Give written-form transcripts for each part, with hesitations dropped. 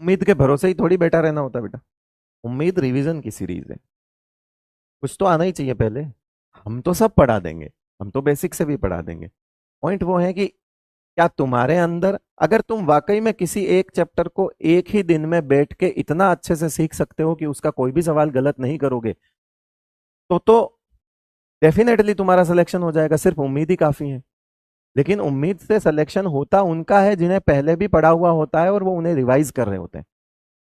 उम्मीद के भरोसे ही थोड़ी बैठा रहना होता बेटा। उम्मीद रिवीजन की सीरीज है, कुछ तो आना ही चाहिए पहले। हम तो सब पढ़ा देंगे, हम तो बेसिक से भी पढ़ा देंगे। पॉइंट वो है कि क्या तुम्हारे अंदर, अगर तुम वाकई में किसी एक चैप्टर को एक ही दिन में बैठ के इतना अच्छे से सीख सकते हो कि उसका कोई भी सवाल गलत नहीं करोगे, तो डेफिनेटली तुम्हारा सिलेक्शन हो जाएगा। सिर्फ उम्मीद ही काफी है। लेकिन उम्मीद से सिलेक्शन होता उनका है जिन्हें पहले भी पढ़ा हुआ होता है और वो उन्हें रिवाइज कर रहे होते हैं।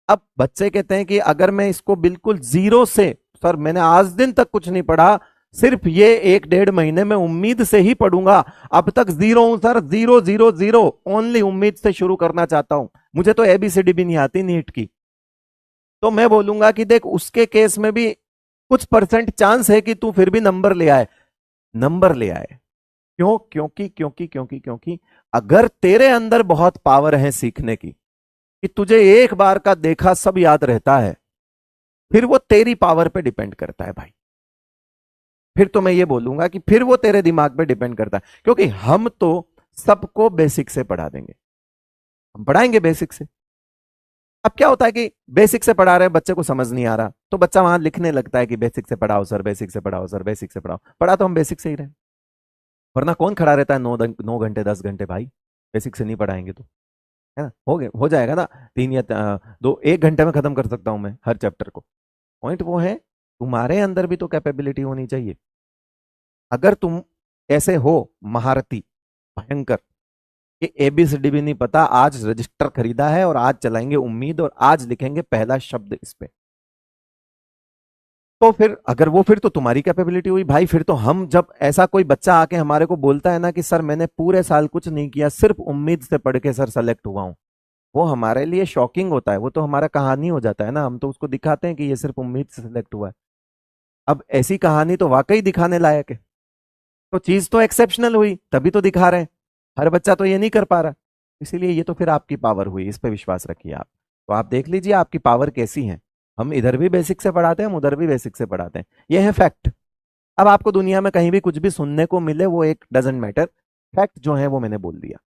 अब बच्चे कहते हैं कि अगर मैं इसको बिल्कुल जीरो से, सर मैंने आज दिन तक कुछ नहीं पढ़ा, सिर्फ ये 1 डेढ़ महीने में उम्मीद से ही पढ़ूंगा, अब तक जीरो हूं sir, zero zero zero, only उम्मीद से शुरू करना चाहता हूं, मुझे तो एबीसीडी भी नहीं आती नीट की। तो मैं बोलूंगा कि देख, उसके केस में भी कुछ परसेंट चांस है कि तू फिर भी नंबर ले आए। नंबर ले आए क्यों? क्योंकि अगर तेरे अंदर बहुत पावर है सीखने की, कि तुझे एक बार का देखा सब याद रहता है, फिर वो तेरी पावर पे डिपेंड करता है भाई। फिर तो मैं ये बोलूंगा कि फिर वो तेरे दिमाग पे डिपेंड करता है, क्योंकि हम तो सबको बेसिक से पढ़ा देंगे, हम पढ़ाएंगे बेसिक से। अब क्या होता है कि बेसिक से पढ़ा रहे हैं, बच्चे को समझ नहीं आ रहा, तो बच्चा वहां लिखने लगता है कि बेसिक से पढ़ाओ सर, बेसिक से पढ़ाओ सर, बेसिक से पढ़ाओ। पढ़ा तो हम बेसिक से ही रहे, वरना कौन खड़ा रहता है 9 घंटे 10 घंटे भाई, बेसिक से नहीं पढ़ाएंगे तो। है ना, हो जाएगा ना, 1 घंटे में खत्म कर सकता हूं मैं हर चैप्टर को। पॉइंट वो है, तुम्हारे अंदर भी तो कैपेबिलिटी होनी चाहिए। अगर तुम ऐसे हो महारती, भयंकर, कि एबीसीडी भी नहीं पता, आज रजिस्टर खरीदा है और आज चलाएंगे उम्मीद और आज लिखेंगे पहला शब्द इस पे, तो फिर अगर वो, फिर तो तुम्हारी कैपेबिलिटी हुई भाई। फिर तो हम, जब ऐसा कोई बच्चा आके हमारे को बोलता है ना कि सर मैंने पूरे साल कुछ नहीं किया, सिर्फ उम्मीद से पढ़ के सर सेलेक्ट हुआ हूं, वो हमारे लिए शॉकिंग होता है। वो तो हमारा कहानी हो जाता है ना, हम तो उसको दिखाते हैं कि ये सिर्फ उम्मीद से सिलेक्ट हुआ है। अब ऐसी कहानी तो वाकई दिखाने लायक है, तो चीज तो एक्सेप्शनल हुई तभी तो दिखा रहे हैं। हर बच्चा तो ये नहीं कर पा रहा, इसीलिए ये तो फिर आपकी पावर हुई, इस पे विश्वास रखिए आप। तो आप देख लीजिए आपकी पावर कैसी है। हम इधर भी बेसिक से पढ़ाते हैं, हम उधर भी बेसिक से पढ़ाते हैं, ये है फैक्ट। अब आपको दुनिया में कहीं भी कुछ भी सुनने को मिले, वो एक डजेंट मैटर, फैक्ट जो है वो मैंने बोल दिया।